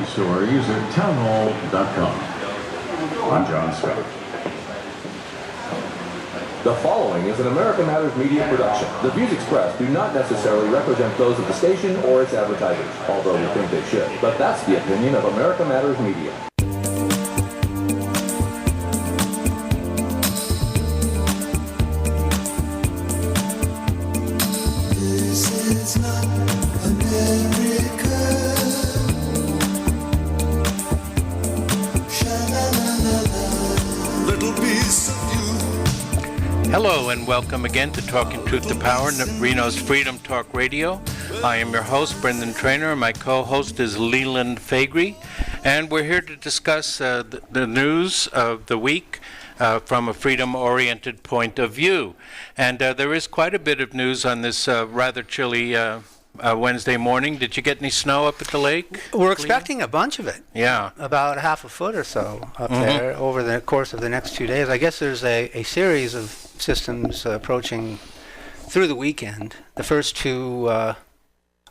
stories at townhall.com. I'm John Scott. The following is an America Matters Media production. The views expressed do not necessarily represent those of the station or its advertisers, although we think they should. But that's the opinion of America Matters Media. Hello and welcome again to Talking Truth to Power, Reno's Freedom Talk Radio. I am your host, Brendan Trainor, and my co-host is Leland Faegre, and we're here to discuss the news of the week from a freedom-oriented point of view. And there is quite a bit of news on this rather chilly Wednesday morning. Did you get any snow up at the lake? We're expecting a bunch of it. Yeah. About half a foot or so up there over the course of the next 2 days. I guess there's a series of systems approaching through the weekend. The first two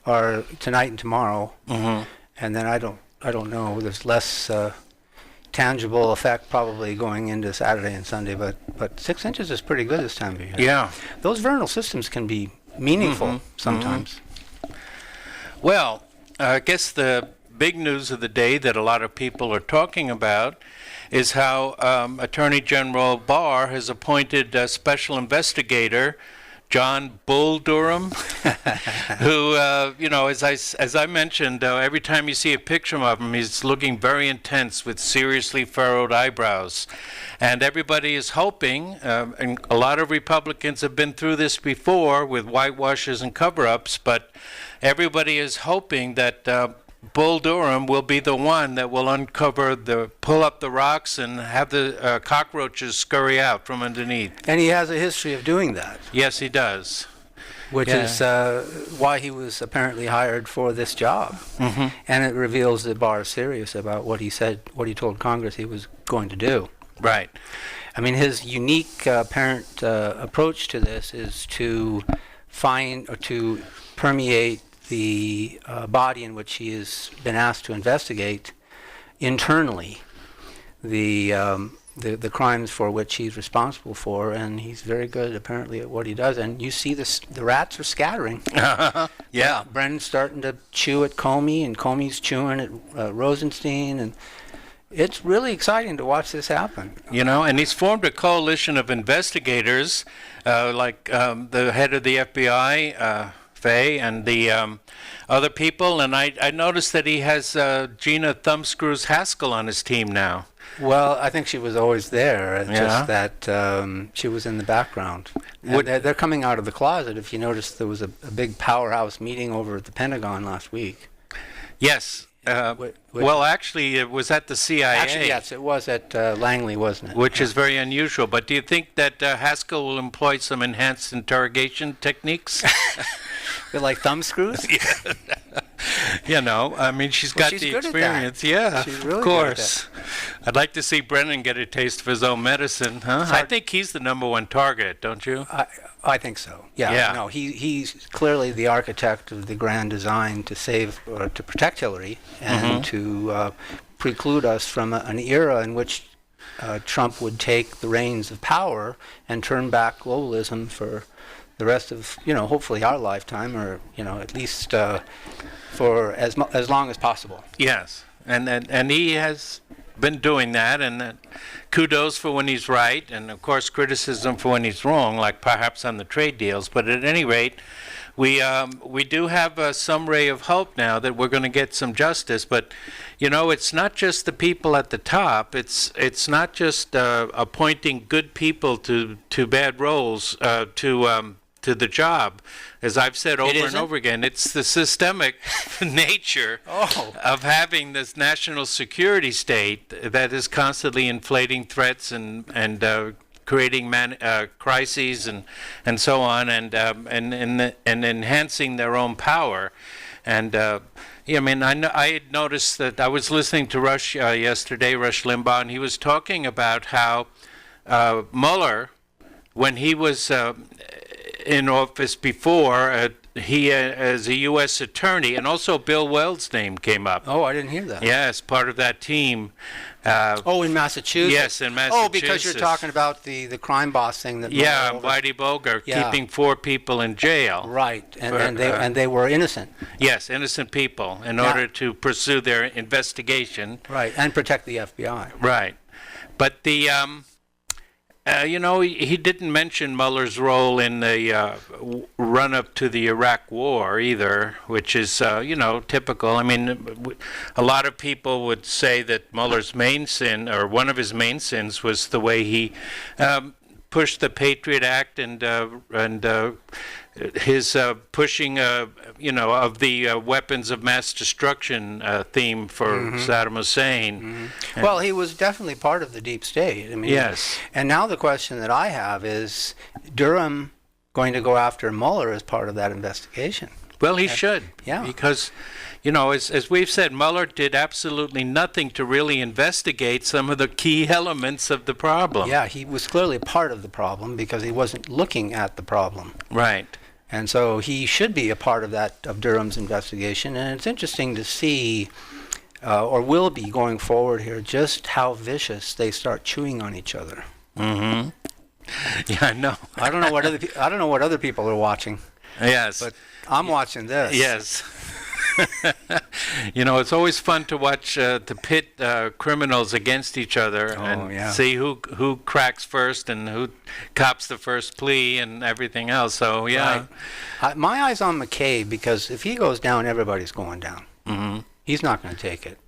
are tonight and tomorrow. And then I don't know. There's less tangible effect probably going into Saturday and Sunday, but 6 inches is pretty good this time of year. Yeah. Those vernal systems can be meaningful sometimes. Well, I guess the big news of the day that a lot of people are talking about is how Attorney General Barr has appointed a special investigator, John Bull Durham, who, as I mentioned, every time you see a picture of him, he's looking very intense with seriously furrowed eyebrows. And everybody is hoping, and a lot of Republicans have been through this before with whitewashes and cover-ups, but everybody is hoping that Bull Durham will be the one that will pull up the rocks and have the cockroaches scurry out from underneath. And he has a history of doing that. Yes, he does. Which is why he was apparently hired for this job. And it reveals that Barr is serious about what he said, what he told Congress he was going to do. Right. I mean, his unique apparent approach to this is to find or to permeate the body in which he has been asked to investigate internally the crimes for which he's responsible for, and he's very good apparently at what he does. And you see the rats are scattering. Yeah. Brennan's starting to chew at Comey, and Comey's chewing at Rosenstein, and it's really exciting to watch this happen. You know, and he's formed a coalition of investigators, like the head of the FBI, Faye, and the other people, and I noticed that he has Gina Thumbscrews Haskell on his team now. Well, I think she was always there, just that she was in the background. They're coming out of the closet. If you notice, there was a big powerhouse meeting over at the Pentagon last week. Yes. Well, actually, it was at the CIA. Actually, yes, it was at Langley, wasn't it? Which is very unusual. But do you think that Haskell will employ some enhanced interrogation techniques? They're like thumb screws? Yeah. You know, I mean, she's got the experience. Yeah, she's really of course. I'd like to see Brennan get a taste of his own medicine, huh? I think he's the #1 target, don't you? I think so. Yeah. No, he's clearly the architect of the grand design to save or to protect Hillary and to preclude us from an era in which Trump would take the reins of power and turn back globalism for the rest of, hopefully our lifetime, or, at least for as long as possible. Yes, and he has been doing that, and kudos for when he's right, and of course criticism for when he's wrong, like perhaps on the trade deals. But at any rate, we do have some ray of hope now that we're going to get some justice. But it's not just the people at the top. It's not just appointing good people to bad roles to the job. As I've said over and over again, it's the systemic nature of having this national security state that is constantly inflating threats and creating crises and so on, and enhancing their own power. And I had noticed that I was listening to Rush yesterday, Rush Limbaugh, and he was talking about how Mueller, when he was in office before, he, as a U.S. attorney, and also Bill Well's name came up. Oh, I didn't hear that. Yes, part of that team. In Massachusetts? Yes, in Massachusetts. Oh, because you're talking about the crime boss thing that... Yeah, Whitey Bulger, keeping 4 people in jail. Right, and they were innocent. Yes, innocent people, in order to pursue their investigation. Right, and protect the FBI. Right. But the... he didn't mention Mueller's role in the run-up to the Iraq War either, which is, typical. I mean, a lot of people would say that Mueller's main sin, or one of his main sins, was the way he pushed the Patriot Act and his pushing, of the weapons of mass destruction theme for Saddam Hussein. Well, he was definitely part of the deep state. I mean, yes. And now the question that I have is, Durham going to go after Mueller as part of that investigation? Well, he should. Yeah. Because, as we've said, Mueller did absolutely nothing to really investigate some of the key elements of the problem. Yeah, he was clearly part of the problem because he wasn't looking at the problem. Right. And so he should be a part of Durham's investigation. And it's interesting to see, or will be going forward here, just how vicious they start chewing on each other. Mm-hmm. Yeah, I know. I don't know what other people are watching. Yes. But I'm watching this. Yes. It's always fun to watch to pit criminals against each other and see who cracks first and who cops the first plea and everything else. So, yeah. Right. My eye's on McCabe, because if he goes down, everybody's going down. Mm-hmm. He's not going to take it.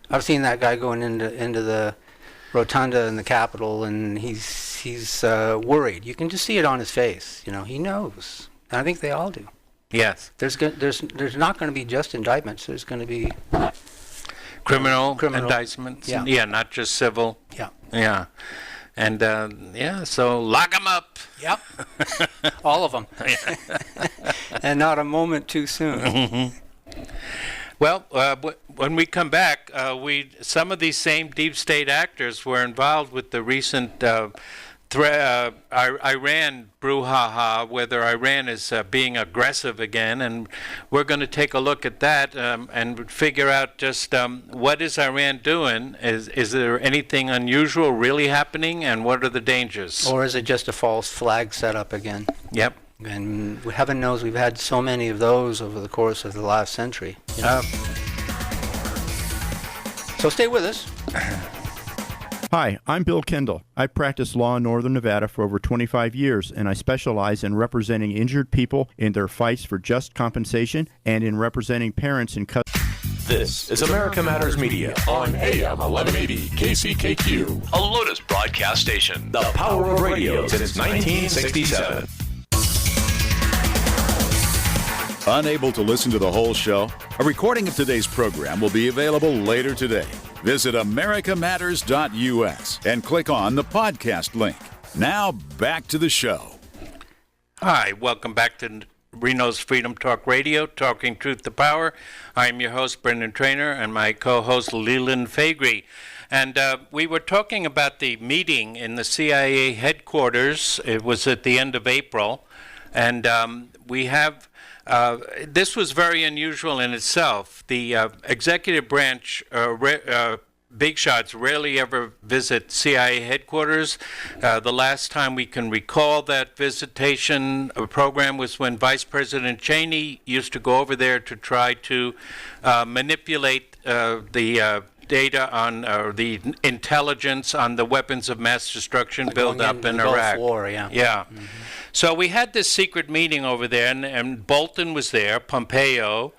I've seen that guy going into the rotunda in the Capitol, and he's worried. You can just see it on his face. He knows. And I think they all do. Yes. There's not going to be just indictments. There's going to be criminal indictments. Yeah. Yeah, not just civil. Yeah. Yeah. And so lock them up. Yep. All of them. And not a moment too soon. Mm-hmm. Well, when we come back, some of these same deep state actors were involved with the recent Iran brouhaha, whether Iran is being aggressive again, and we're going to take a look at that and figure out just what is Iran doing? Is there anything unusual really happening, and what are the dangers? Or is it just a false flag set up again? Yep. And heaven knows we've had so many of those over the course of the last century. So stay with us. Hi, I'm Bill Kendall. I've practiced law in Northern Nevada for over 25 years, and I specialize in representing injured people in their fights for just compensation and in representing parents in This is America Matters Media on AM 1180 KCKQ, a Lotus broadcast station. The power of radio since 1967. Unable to listen to the whole show? A recording of today's program will be available later today. Visit americamatters.us and click on the podcast link. Now, back to the show. Hi, welcome back to Reno's Freedom Talk Radio, Talking Truth to Power. I'm your host, Brendan Trainor, and my co-host, Leland Faegre. And we were talking about the meeting in the CIA headquarters. It was at the end of April. And we have... this was very unusual in itself. The executive branch big shots rarely ever visit CIA headquarters. The last time we can recall that visitation program was when Vice President Cheney used to go over there to try to manipulate the data on the intelligence on the weapons of mass destruction buildup in Iraq. Gulf War, yeah. Yeah. Mm-hmm. So we had this secret meeting over there, and Bolton was there, Pompeo,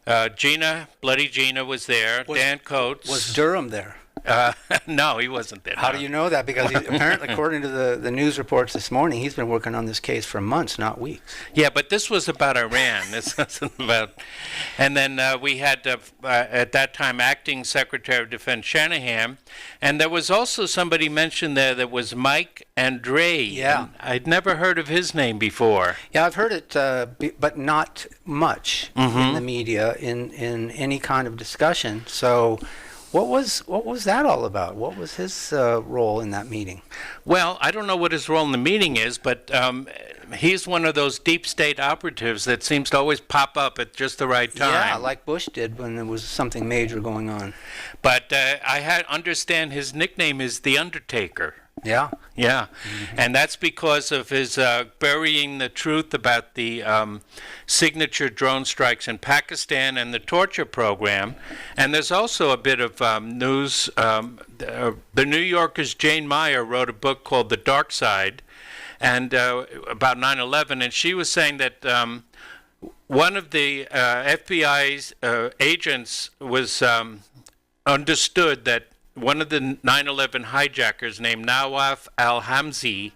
Bloody Gina was there, Dan Coates. Was Durham there? No, he wasn't there. How do you know that? Because apparently, according to the news reports this morning, he's been working on this case for months, not weeks. Yeah, but this was about Iran. This wasn't about... And then we had, at that time, Acting Secretary of Defense Shanahan, and there was also somebody mentioned there that was Mike Andre. Yeah. I'd never heard of his name before. Yeah, I've heard it, but not much in the media, in any kind of discussion. So... What was that all about? What was his role in that meeting? Well, I don't know what his role in the meeting is, but he's one of those deep state operatives that seems to always pop up at just the right time. Yeah, like Bush did when there was something major going on. But I understand his nickname is the Undertaker. Yeah. Yeah, and that's because of his burying the truth about the signature drone strikes in Pakistan and the torture program. And there's also a bit of news. The New Yorker's Jane Meyer wrote a book called The Dark Side, and about 9/11, and she was saying that one of the FBI's agents was understood that one of the 9/11 hijackers named Nawaf al-Hamzi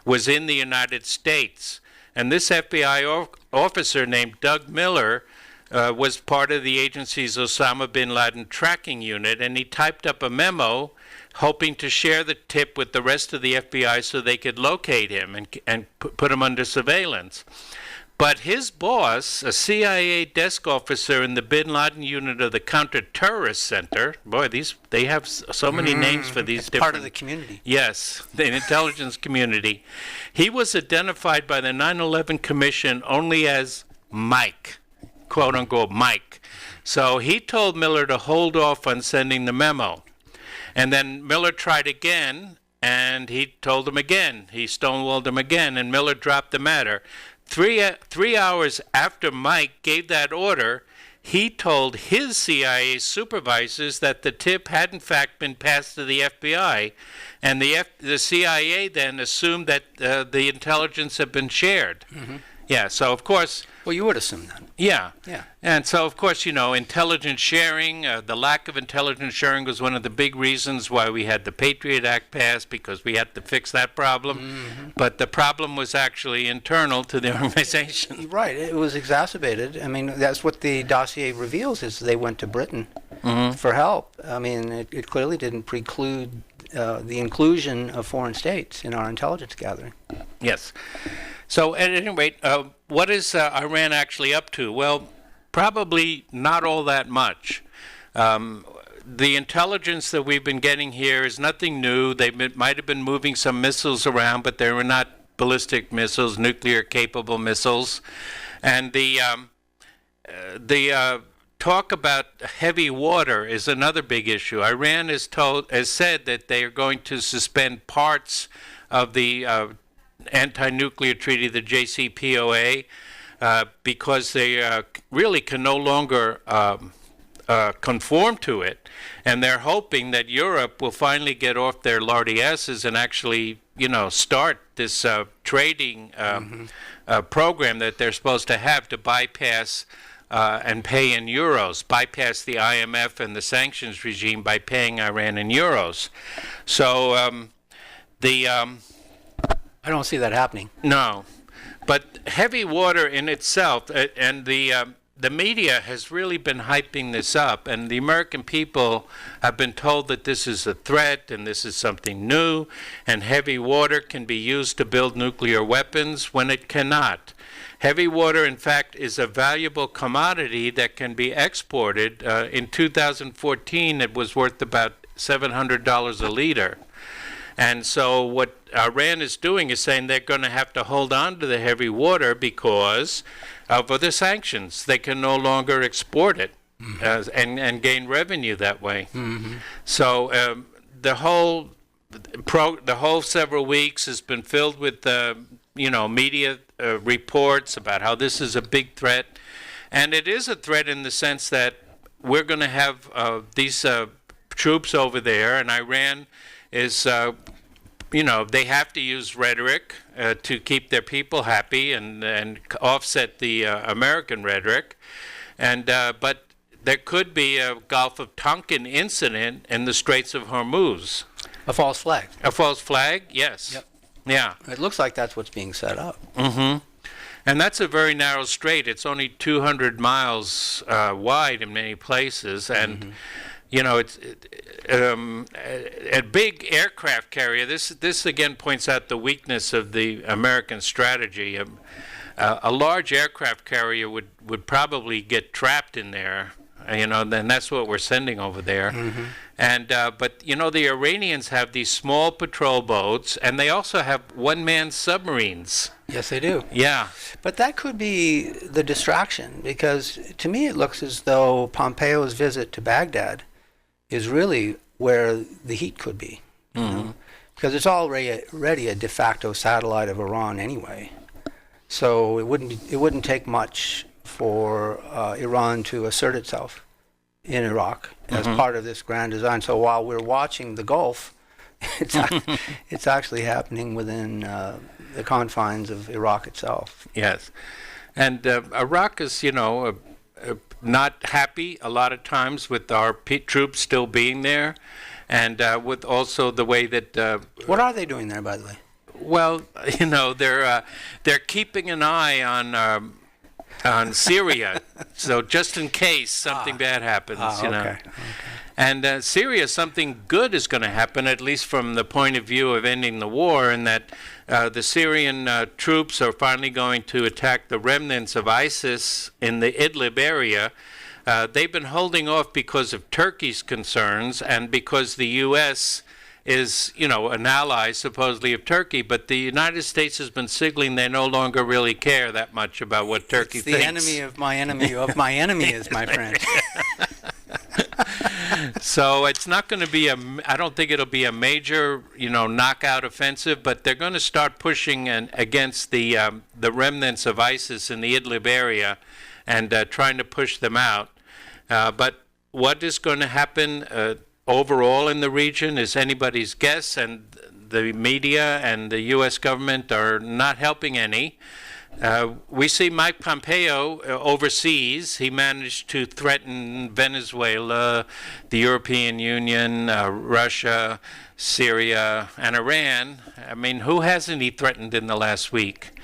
was in the United States. And this FBI officer named Doug Miller was part of the agency's Osama bin Laden tracking unit, and he typed up a memo hoping to share the tip with the rest of the FBI so they could locate him and put him under surveillance. But his boss, a CIA desk officer in the bin Laden unit of the Counter-Terrorist Center, boy, they have so many names for these different... part of the community. Yes, the intelligence community. He was identified by the 9/11 Commission only as Mike, quote-unquote Mike. So he told Miller to hold off on sending the memo. And then Miller tried again, and he told him again. He stonewalled him again, and Miller dropped the matter. 3 hours after Mike gave that order, he told his CIA supervisors that the tip had in fact been passed to the FBI, and the CIA then assumed that the intelligence had been shared. Yeah, so of course... Well, you would assume that. Yeah. Yeah. And so, of course, intelligence sharing, the lack of intelligence sharing was one of the big reasons why we had the Patriot Act passed, because we had to fix that problem. But the problem was actually internal to the organization. Right. It was exacerbated. I mean, that's what the dossier reveals, is they went to Britain for help. I mean, it clearly didn't preclude the inclusion of foreign states in our intelligence gathering. Yes. So at any rate, what is Iran actually up to? Well, probably not all that much. The intelligence that we've been getting here is nothing new. They might have been moving some missiles around, but they were not ballistic missiles, nuclear-capable missiles. And the talk about heavy water is another big issue. Iran has said that they are going to suspend parts of the anti-nuclear treaty, the JCPOA, because they really can no longer conform to it. And they're hoping that Europe will finally get off their lardy asses and actually, start this trading program that they're supposed to have to bypass and pay in euros, bypass the IMF and the sanctions regime by paying Iran in euros. So I don't see that happening. No, but heavy water in itself, and the media has really been hyping this up, and the American people have been told that this is a threat and this is something new, and heavy water can be used to build nuclear weapons when it cannot. Heavy water, in fact, is a valuable commodity that can be exported. In 2014, it was worth about $700 a liter. And so what Iran is doing is saying they're going to have to hold on to the heavy water because of the sanctions. They can no longer export it and gain revenue that way. So the whole several weeks has been filled with media reports about how this is a big threat. And it is a threat in the sense that we're going to have these troops over there, and Iran is, they have to use rhetoric to keep their people happy and offset the American rhetoric. And but there could be a Gulf of Tonkin incident in the Straits of Hormuz. A false flag. A false flag, yes. Yep. Yeah. It looks like that's what's being set up. And that's a very narrow strait. It's only 200 miles wide in many places, and it's a big aircraft carrier. This again points out the weakness of the American strategy. A large aircraft carrier would probably get trapped in there. Then that's what we're sending over there. And but the Iranians have these small patrol boats, and they also have one-man submarines. Yes, they do. Yeah. But that could be the distraction, because to me it looks as though Pompeo's visit to Baghdad is really where the heat could be. Because it's already a de facto satellite of Iran anyway. So it wouldn't take much for Iran to assert itself in Iraq as part of this grand design. So while we're watching the Gulf, it's actually happening within the confines of Iraq itself. Yes. And Iraq is, not happy a lot of times with our troops still being there, and with also the way that... what are they doing there, by the way? Well, they're keeping an eye on Syria, so just in case something bad happens, Okay. And Syria, something good is going to happen, at least from the point of view of ending the war, and that the Syrian troops are finally going to attack the remnants of ISIS in the Idlib area. They've been holding off because of Turkey's concerns and because the U.S. is, an ally supposedly of Turkey, but the United States has been signaling they no longer really care that much about what Turkey thinks. The enemy of my enemy is my friend. So it's not going to be I don't think it'll be a major, knockout offensive, but they're going to start pushing against the remnants of ISIS in the Idlib area and trying to push them out. But what is going to happen overall in the region is anybody's guess, and the media and the U.S. government are not helping any. We see Mike Pompeo overseas. He managed to threaten Venezuela, the European Union, Russia, Syria, and Iran. I mean, who hasn't he threatened in the last week?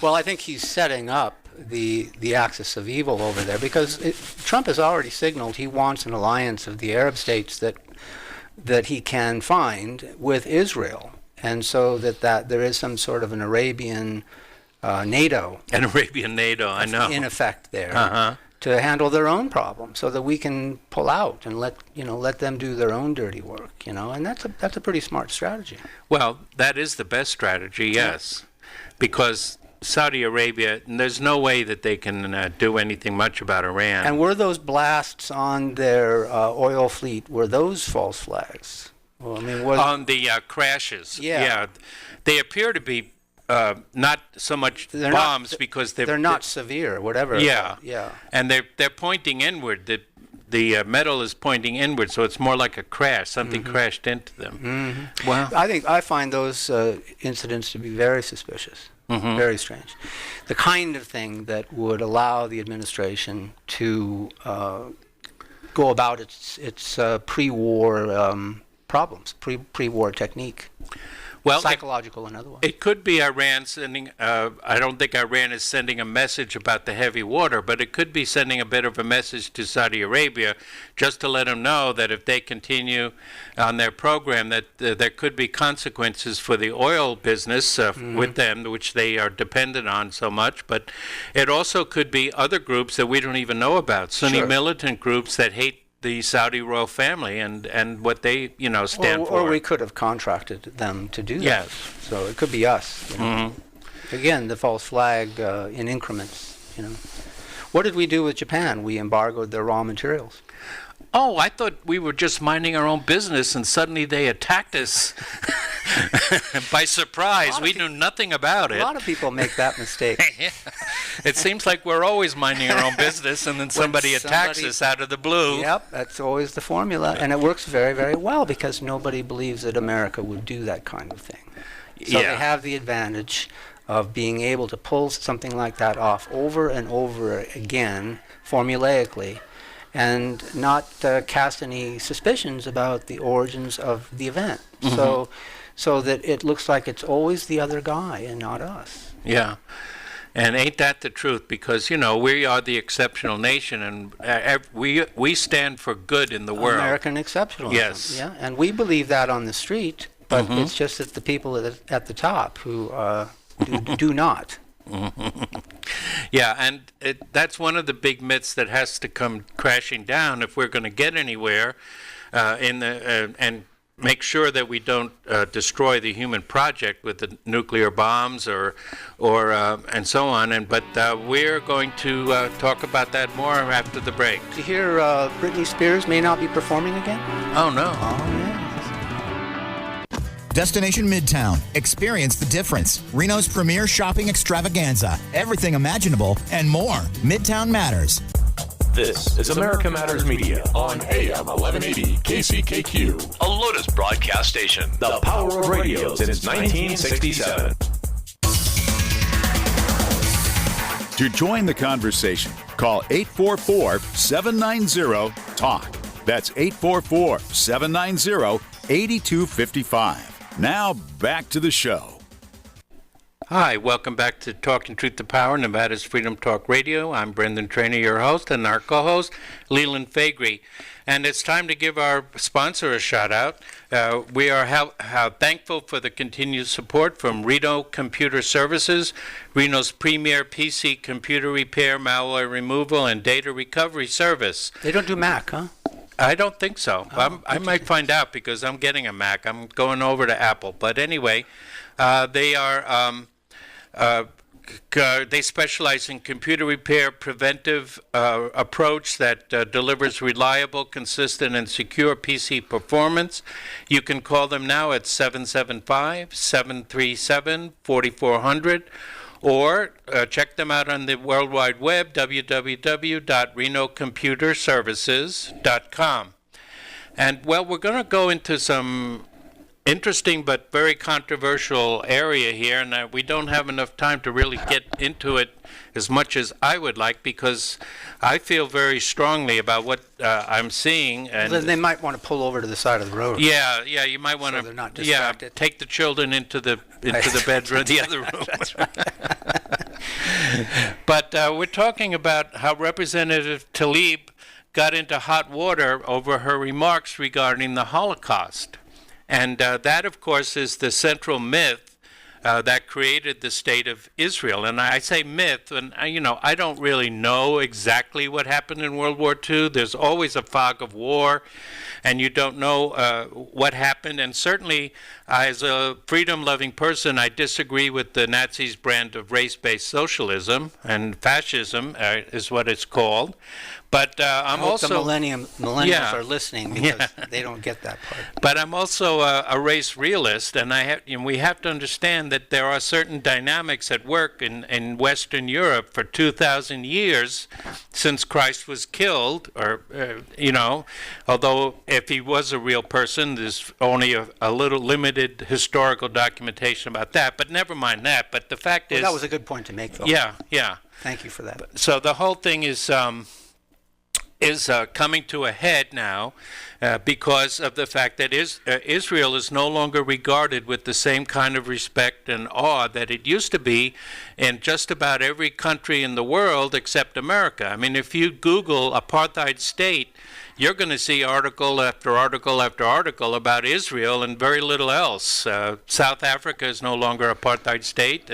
Well, I think he's setting up the axis of evil over there, because Trump has already signaled he wants an alliance of the Arab states that he can find with Israel, and so that there is some sort of an Arabian NATO. An Arabian NATO, I know. In effect there, to handle their own problem, so that we can pull out and let them do their own dirty work, and that's a pretty smart strategy. Well, that is the best strategy, yes, because Saudi Arabia, there's no way that they can do anything much about Iran. And were those blasts on their oil fleet, were those false flags? Well, I mean, on the crashes, yeah, they appear to be not so much bombs, because they're not severe, whatever. Yeah. And they're pointing inward. The metal is pointing inward, so it's more like a crash. Something crashed into them. Wow. I find those incidents to be very suspicious. Very strange. The kind of thing that would allow the administration to go about its pre-war problems, pre-war technique. Well, psychological and otherwise. It could be Iran sending, I don't think Iran is sending a message about the heavy water, but it could be sending a bit of a message to Saudi Arabia just to let them know that if they continue on their program, that there could be consequences for the oil business with them, which they are dependent on so much. But it also could be other groups that we don't even know about, Sunni militant groups that hate the Saudi royal family and what they, stand for. Or we could have contracted them to do that. Yes. So it could be us. Again, the false flag in increments. What did we do with Japan? We embargoed their raw materials. Oh, I thought we were just minding our own business, and suddenly they attacked us by surprise. We knew nothing about it. A lot of people make that mistake. Yeah. It seems like we're always minding our own business, and then somebody attacks us out of the blue. Yep, that's always the formula, and it works very, very well, because nobody believes that America would do that kind of thing. So they have the advantage of being able to pull something like that off over and over again, formulaically, and not cast any suspicions about the origins of the event. So that it looks like it's always the other guy and not us. Yeah. And ain't that the truth? Because, we are the exceptional nation, and we stand for good in the world. American exceptionalism. Yes. Yeah, and we believe that on the street, but it's just that the people at the top who do not. Yeah, and that's one of the big myths that has to come crashing down if we're going to get anywhere and make sure that we don't destroy the human project with the nuclear bombs or and so on. But we're going to talk about that more after the break. Did you hear Britney Spears may not be performing again? Oh no! Oh yeah. Destination Midtown. Experience the difference. Reno's premier shopping extravaganza. Everything imaginable and more. Midtown Matters. This is America Matters Media on AM 1180 KCKQ, a Lotus broadcast station. The power of radio since 1967. To join the conversation, call 844-790-TALK. That's 844-790-8255. Now, back to the show. Hi, welcome back to Talking Truth to Power, Nevada's Freedom Talk Radio. I'm Brendan Trainor, your host, and our co-host, Leland Faegre. And it's time to give our sponsor a shout-out. We are thankful for the continued support from Reno Computer Services, Reno's premier PC computer repair, malware removal, and data recovery service. They don't do Mac, huh? I don't think so. I might find out because I'm getting a Mac. I'm going over to Apple. But anyway, they are they specialize in computer repair preventive approach that delivers reliable, consistent, and secure PC performance. You can call them now at 775-737-4400. Or check them out on the World Wide Web, www.renocomputerservices.com. And, well, we're going to go into some interesting but very controversial area here, and we don't have enough time to really get into it as much as I would like because I feel very strongly about what I'm seeing. And they might want to pull over to the side of the road. Yeah, you might want to. They're not distracted. Take the children into the bedroom, the other room. That's right. But we're talking about how Representative Tlaib got into hot water over her remarks regarding the Holocaust. And that, of course, is the central myth that created the state of Israel. And I say myth, and I don't really know exactly what happened in World War II. There's always a fog of war, and you don't know what happened. And certainly, as a freedom-loving person, I disagree with the Nazis' brand of race-based socialism, and fascism is what it's called. But I'm also the millennials are listening because they don't get that part. But I'm also a race realist, and we have to understand that there are certain dynamics at work in Western Europe for 2,000 years since Christ was killed, or although if he was a real person, there's only a little limited historical documentation about that. But never mind that. But the fact is, that was a good point to make, though. Yeah. Thank you for that. So the whole thing is coming to a head now because of the fact that Israel is no longer regarded with the same kind of respect and awe that it used to be in just about every country in the world except America. I mean, if you Google apartheid state, you're going to see article after article after article about Israel and very little else. South Africa is no longer apartheid state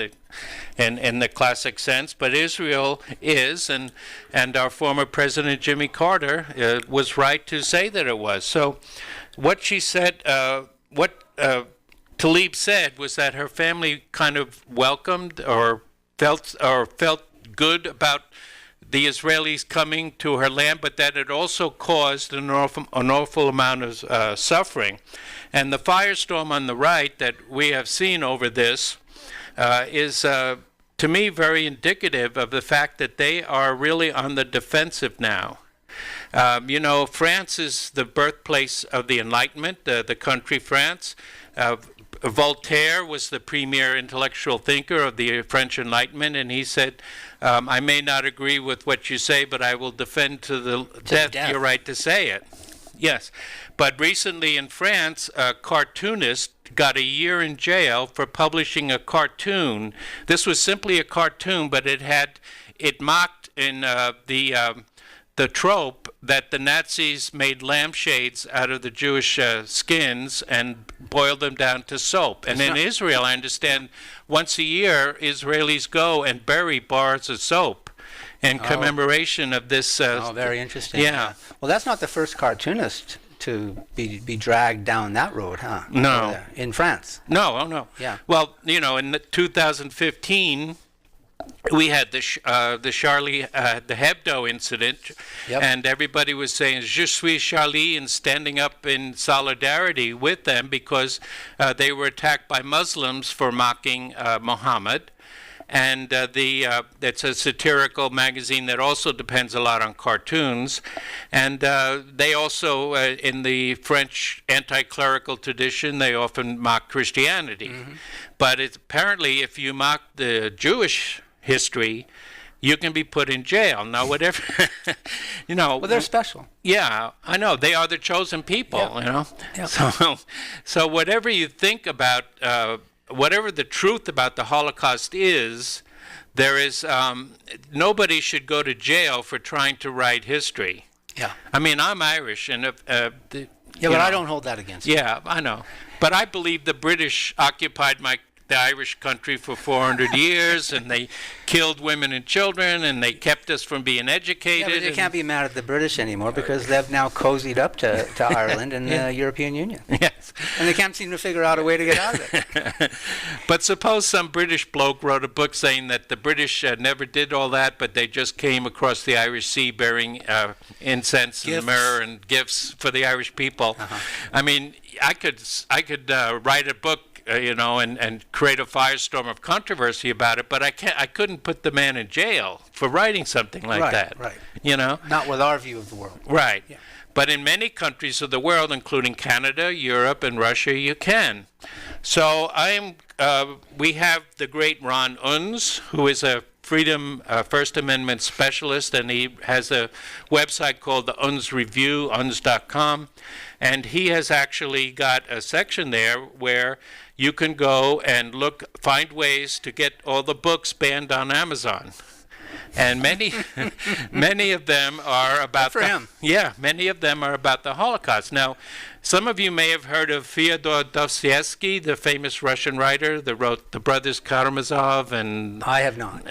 in the classic sense, but Israel is, and our former President Jimmy Carter was right to say that it was. So what she said, what Tlaib said was that her family kind of welcomed or felt good about the Israelis coming to her land, but that it also caused an awful amount of suffering. And the firestorm on the right that we have seen over this is, to me, very indicative of the fact that they are really on the defensive now. France is the birthplace of the Enlightenment, the country France. Voltaire was the premier intellectual thinker of the French Enlightenment, and he said, I may not agree with what you say, but I will defend to the death your right to say it. Yes. But recently in France, a cartoonist got a year in jail for publishing a cartoon. This was simply a cartoon, but it mocked in the trope that the Nazis made lampshades out of the Jewish skins and boiled them down to soap. And in Israel, I understand, once a year, Israelis go and bury bars of soap in commemoration of this. Very interesting. Yeah. Well, that's not the first cartoonist to be dragged down that road, huh? No. In France. No, oh no. Yeah. Well, in 2015, we had the Charlie, the Hebdo incident, and everybody was saying "Je suis Charlie" and standing up in solidarity with them because they were attacked by Muslims for mocking Muhammad. And it's a satirical magazine that also depends a lot on cartoons. And they also, in the French anti-clerical tradition, they often mock Christianity. But apparently, if you mock the Jewish history, you can be put in jail. Now, whatever, Well, they're special. Yeah, I know. They are the chosen people, Yeah. So whatever you think about, whatever the truth about the Holocaust is, there is, nobody should go to jail for trying to write history. Yeah. I mean, I'm Irish, and but I don't hold that against you. Yeah, I know. But I believe the British occupied the Irish country for 400 years, and they killed women and children, and they kept us from being educated. Yeah, but you can't be mad at the British anymore because they've now cozied up to Ireland and the European Union. Yes. And they can't seem to figure out a way to get out of it. But suppose some British bloke wrote a book saying that the British never did all that, but they just came across the Irish Sea bearing incense and myrrh and gifts for the Irish people. I mean, I could write a book, and create a firestorm of controversy about it, but I couldn't put the man in jail for writing something like that. Right. Not with our view of the world. Right. Yeah. But in many countries of the world, including Canada, Europe, and Russia, you can. So we have the great Ron Unz, who is a Freedom First Amendment specialist, and he has a website called the Unz Review, unz.com, and he has actually got a section there where you can go and find ways to get all the books banned on Amazon. And many of them are about many of them are about the Holocaust. Now, some of you may have heard of Fyodor Dostoevsky, the famous Russian writer that wrote The Brothers Karamazov, and I have not.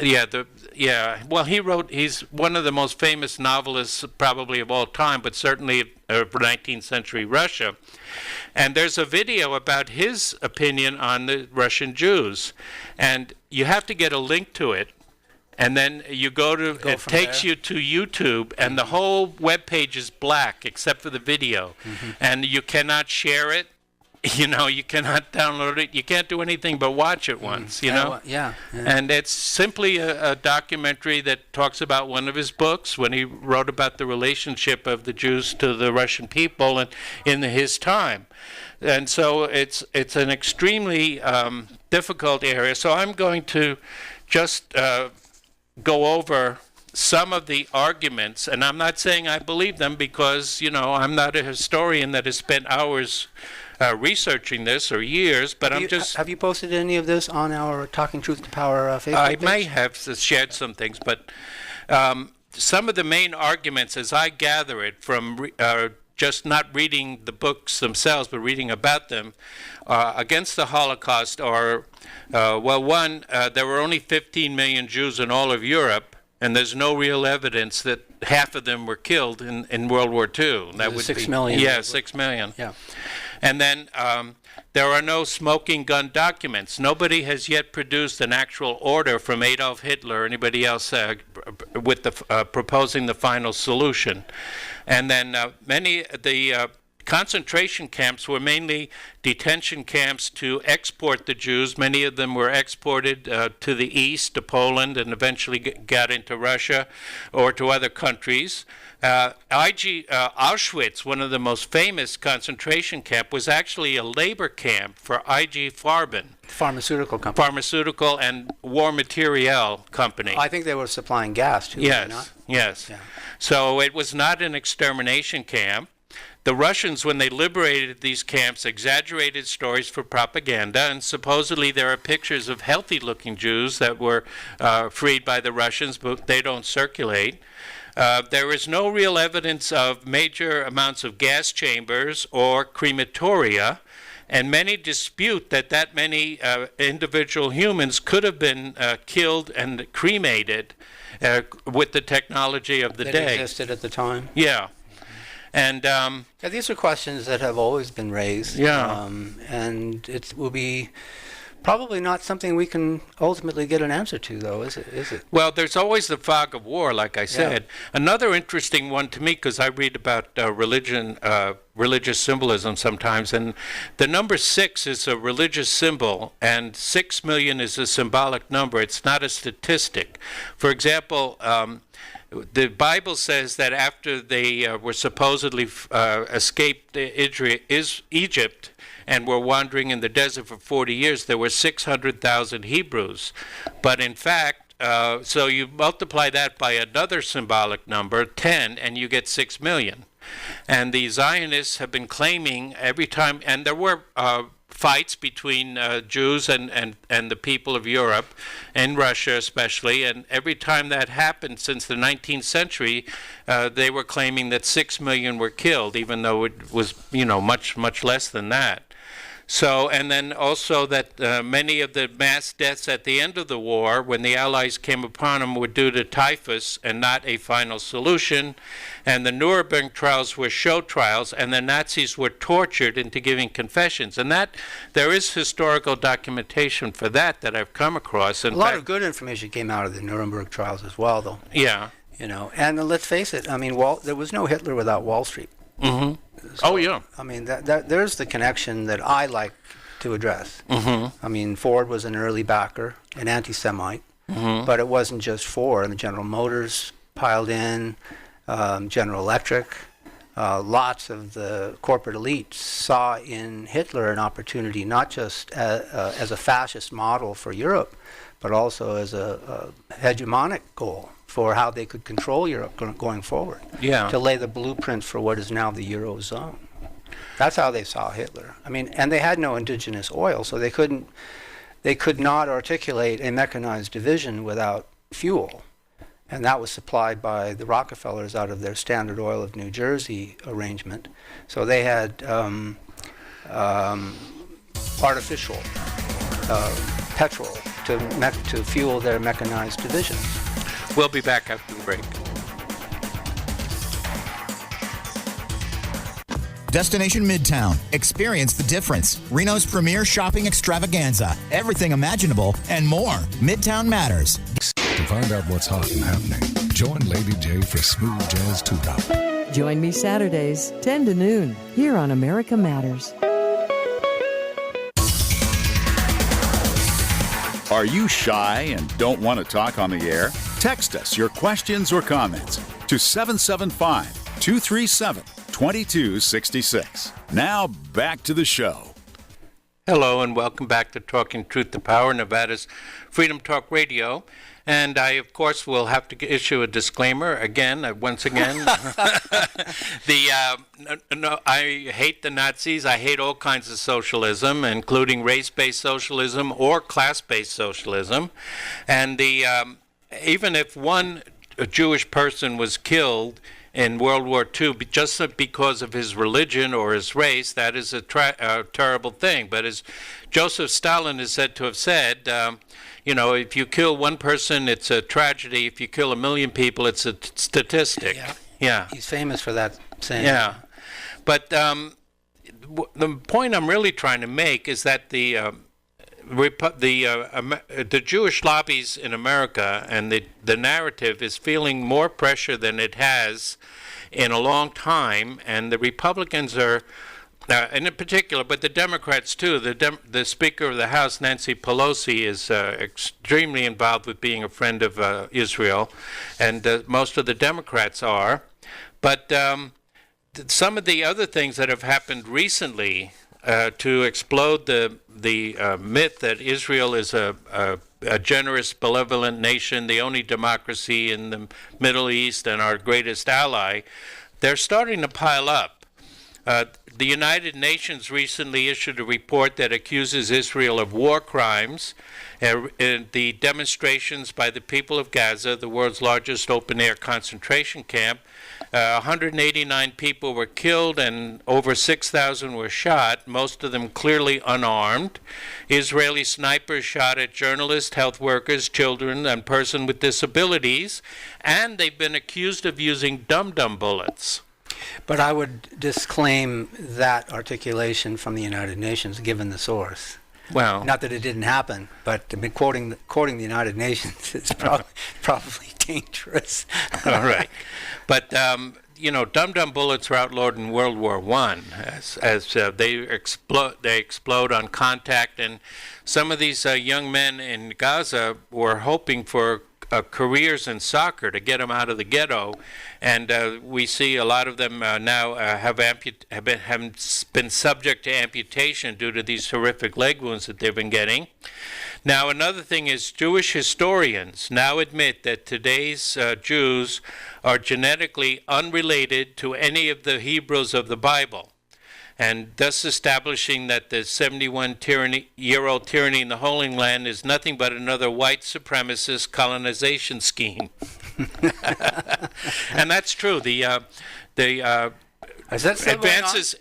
Well, he's one of the most famous novelists probably of all time, but certainly of 19th century Russia. And there's a video about his opinion on the Russian Jews, and you have to get a link to it. And then you it takes you to YouTube, and the whole web page is black except for the video. And you cannot share it. You cannot download it. You can't do anything but watch it once, Yeah. And it's simply a documentary that talks about one of his books when he wrote about the relationship of the Jews to the Russian people and in his time. And so it's an extremely difficult area. So I'm going to just go over some of the arguments, and I'm not saying I believe them because, I'm not a historian that has spent hours researching this or years, but Have you posted any of this on our Talking Truth to Power Facebook I page? may have shared some things, but some of the main arguments, as I gather it from just not reading the books themselves, but reading about them, against the Holocaust are, one, there were only 15 million Jews in all of Europe, and there's no real evidence that half of them were killed in World War II. That would 6 million. Yeah, 6 million. Yeah. And then there are no smoking gun documents. Nobody has yet produced an actual order from Adolf Hitler or anybody else with proposing the final solution. And then the concentration camps were mainly detention camps to export the Jews. Many of them were exported to the east, to Poland, and eventually got into Russia or to other countries. Auschwitz, one of the most famous concentration camp, was actually a labor camp for IG Farben. Pharmaceutical company. Pharmaceutical and war material company. I think they were supplying gas too. Yes. Yeah. So it was not an extermination camp. The Russians, when they liberated these camps, exaggerated stories for propaganda, and supposedly there are pictures of healthy-looking Jews that were freed by the Russians, but they don't circulate. There is no real evidence of major amounts of gas chambers or crematoria, and many dispute that many individual humans could have been killed and cremated with the technology of the day. That existed at the time. Yeah. And these are questions that have always been raised. Yeah. And it will be probably not something we can ultimately get an answer to, though, is it? Well, there's always the fog of war, like I said. Yeah. Another interesting one to me, because I read about religious symbolism sometimes, and the number 6 is a religious symbol, and 6 million is a symbolic number. It's not a statistic. For example, the Bible says that after they were supposedly escaped Egypt, and were wandering in the desert for 40 years, there were 600,000 Hebrews. But in fact, so you multiply that by another symbolic number, 10, and you get 6 million. And the Zionists have been claiming every time, and there were fights between Jews and the people of Europe, and Russia especially, and every time that happened since the 19th century, they were claiming that 6 million were killed, even though it was, much, much less than that. So, and then also that many of the mass deaths at the end of the war, when the Allies came upon them, were due to typhus and not a final solution. And the Nuremberg trials were show trials, and the Nazis were tortured into giving confessions. And that, there is historical documentation for that I've come across. A lot of good information came out of the Nuremberg trials as well, though. Yeah. And let's face it, I mean, there was no Hitler without Wall Street. Mm-hmm. So, oh, yeah. I mean, there's the connection that I like to address. Mm-hmm. I mean, Ford was an early backer, an anti-Semite, but it wasn't just Ford. I mean, General Motors piled in, General Electric. Lots of the corporate elites saw in Hitler an opportunity not just as a fascist model for Europe, but also as a hegemonic goal for how they could control Europe going forward. Yeah. To lay the blueprint for what is now the Eurozone. That's how they saw Hitler. I mean, and they had no indigenous oil, so they could not articulate a mechanized division without fuel. And that was supplied by the Rockefellers out of their Standard Oil of New Jersey arrangement. So they had artificial petrol to fuel their mechanized divisions. We'll be back after the break. Destination Midtown. Experience the difference. Reno's premier shopping extravaganza. Everything imaginable and more. Midtown matters. To find out what's hot and happening, join Lady J for Smooth Jazz 2 Join me Saturdays, 10 to noon, here on America Matters. Are you shy and don't want to talk on the air? Text us your questions or comments to 775-237-2266. Now back to the show. Hello and welcome back to Talking Truth to Power, Nevada's Freedom Talk Radio. And I, of course, will have to issue a disclaimer once again. I hate the Nazis. I hate all kinds of socialism, including race-based socialism or class-based socialism. And even if one Jewish person was killed in World War II just because of his religion or his race, that is a terrible thing. But as Joseph Stalin is said to have said, if you kill one person, it's a tragedy. If you kill 1 million people, it's a statistic. Yeah. He's famous for that saying. Yeah. But the point I'm really trying to make is that the Jewish lobbies in America and the narrative is feeling more pressure than it has in a long time, and the Republicans are, and in particular, but the Democrats too. The Speaker of the House, Nancy Pelosi, is extremely involved with being a friend of Israel, and most of the Democrats are. But some of the other things that have happened recently to explode the myth that Israel is a generous, benevolent nation, the only democracy in the Middle East and our greatest ally, they're starting to pile up. The United Nations recently issued a report that accuses Israel of war crimes. The demonstrations by the people of Gaza, the world's largest open-air concentration camp, 189 people were killed and over 6,000 were shot, most of them clearly unarmed. Israeli snipers shot at journalists, health workers, children, and persons with disabilities, and they've been accused of using dum-dum bullets. But I would disclaim that articulation from the United Nations, given the source. Well, not that it didn't happen, but I mean, quoting the United Nations is probably dangerous. All right, but dum-dum bullets were outlawed in World War I, as they explode on contact, and some of these young men in Gaza were hoping for careers in soccer to get them out of the ghetto, and we see a lot of them now have been subject to amputation due to these horrific leg wounds that they've been getting. Now, another thing is Jewish historians now admit that today's Jews are genetically unrelated to any of the Hebrews of the Bible, and thus establishing that the 71-year-old tyranny in the Holy Land is nothing but another white supremacist colonization scheme. And that's true. The advances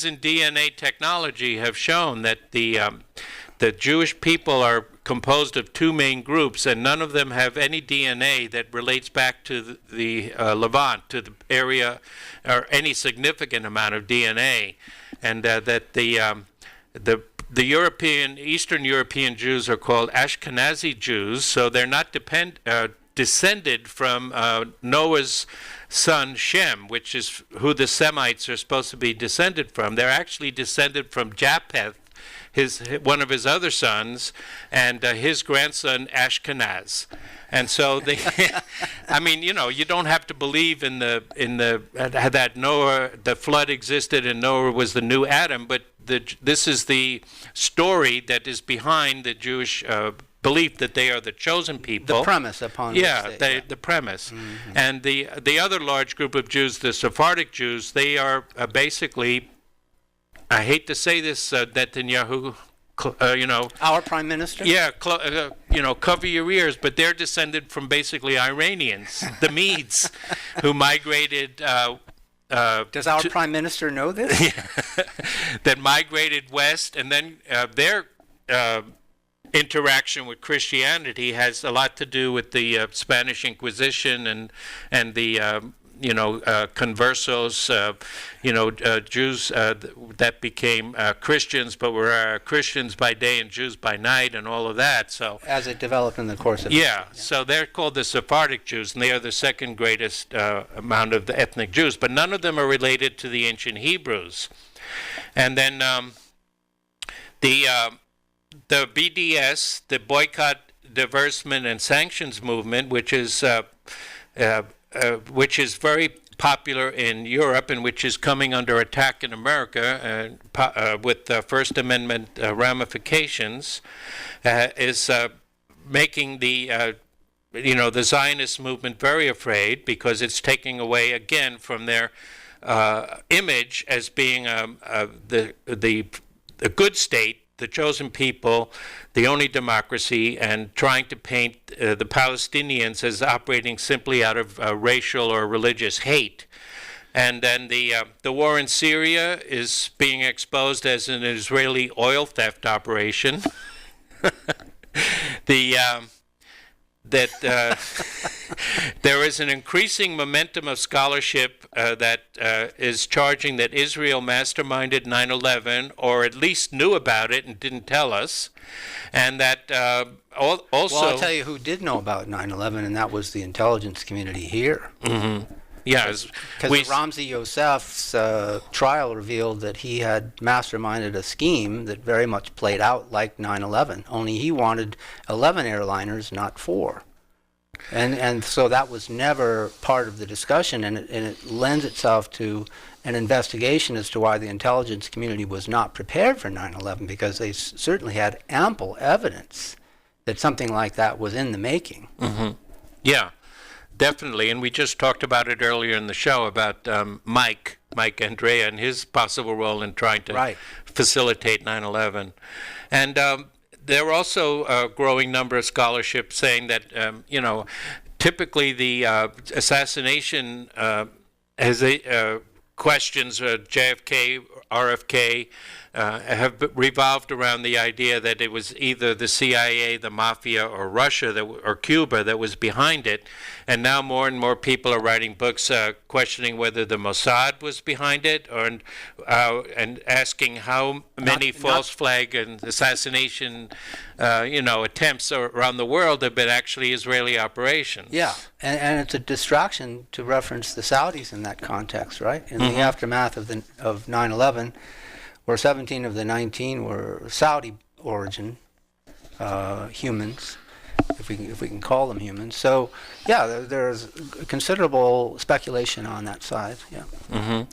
in DNA technology have shown that the Jewish people are composed of two main groups, and none of them have any DNA that relates back to the Levant, to the area, or any significant amount of DNA, and that the Eastern European Jews are called Ashkenazi Jews, so they're not descended from Noah's son Shem, which is who the Semites are supposed to be descended from. They're actually descended from Japheth, one of his other sons, and his grandson Ashkenaz. And so they, I mean, you don't have to believe in that Noah, the flood existed and Noah was the new Adam, but this is the story that is behind the Jewish belief that they are the chosen people. The premise upon the premise. Mm-hmm. And the other large group of Jews, the Sephardic Jews, they are basically, I hate to say this, Netanyahu, our prime minister. Yeah, cover your ears. But they're descended from basically Iranians, the Medes, who migrated. Does our prime minister know this? That migrated west, and then their interaction with Christianity has a lot to do with the Spanish Inquisition and the conversos, Jews that became Christians, but were Christians by day and Jews by night, and all of that. So as it developed in the course of history. So they're called the Sephardic Jews, and they are the second greatest amount of the ethnic Jews, but none of them are related to the ancient Hebrews. And then the BDS, the Boycott, Divestment, and Sanctions movement, which is very popular in Europe and which is coming under attack in America with First Amendment ramifications, is making the Zionist movement very afraid, because it's taking away again from their image as being the good state, the chosen people, the only democracy, and trying to paint the Palestinians as operating simply out of racial or religious hate. And then the war in Syria is being exposed as an Israeli oil theft operation. There is an increasing momentum of scholarship that is charging that Israel masterminded 9/11, or at least knew about it and didn't tell us, and that also... Well, I'll tell you who did know about 9/11, and that was the intelligence community here. Mm-hmm. Yeah, because Ramzi Youssef's trial revealed that he had masterminded a scheme that very much played out like 9/11, only he wanted 11 airliners, not 4. And so that was never part of the discussion, and it lends itself to an investigation as to why the intelligence community was not prepared for 9/11, because they certainly had ample evidence that something like that was in the making. Mm-hmm. Yeah. Definitely, and we just talked about it earlier in the show about Mike Andrea and his possible role in trying to facilitate 9/11. And there are also a growing number of scholarship saying that, typically the assassination questions, JFK, RFK, have revolved around the idea that it was either the CIA, the mafia, or Russia or Cuba that was behind it. And now more and more people are writing books questioning whether the Mossad was behind it, and asking how many false flag and assassination attempts around the world have been actually Israeli operations. Yeah, and it's a distraction to reference the Saudis in that context, right? In the aftermath of 9/11, where 17 of the 19 were Saudi origin humans, if we can call them humans. So, yeah, there's considerable speculation on that side. Yeah.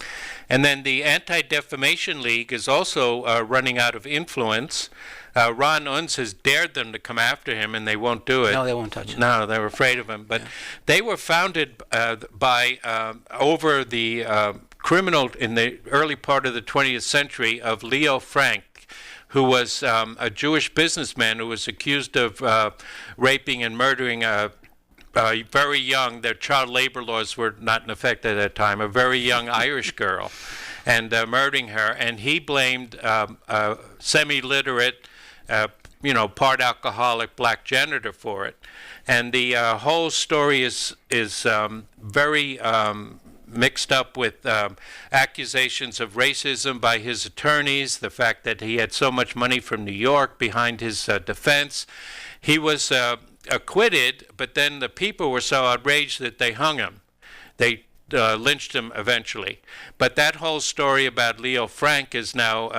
And then the Anti-Defamation League is also running out of influence. Ron Unz has dared them to come after him, and they won't do it. No, they won't touch him. No, they're afraid of him. But they were founded by over the criminal in the early part of the 20th century of Leo Frank, who was a Jewish businessman who was accused of raping and murdering a very young, their child labor laws were not in effect at that time, a very young Irish girl, and murdering her. And he blamed a semi-literate, part alcoholic black janitor for it. And the whole story is very mixed up with accusations of racism by his attorneys, the fact that he had so much money from New York behind his defense. He was acquitted, but then the people were so outraged that they hung him. They lynched him eventually. But that whole story about Leo Frank is now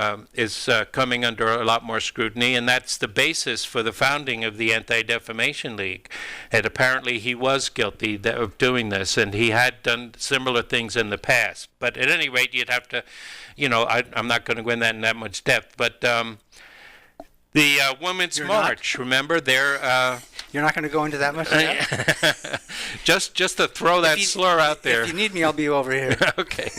coming under a lot more scrutiny, and that's the basis for the founding of the Anti-Defamation League. And apparently he was guilty of doing this, and he had done similar things in the past. But at any rate, you'd have to, I'm not going to go into that in that much depth, but the Women's March, remember, they're... You're not going to go into that much depth? just to throw that slur out there. If you need me, I'll be over here. Okay.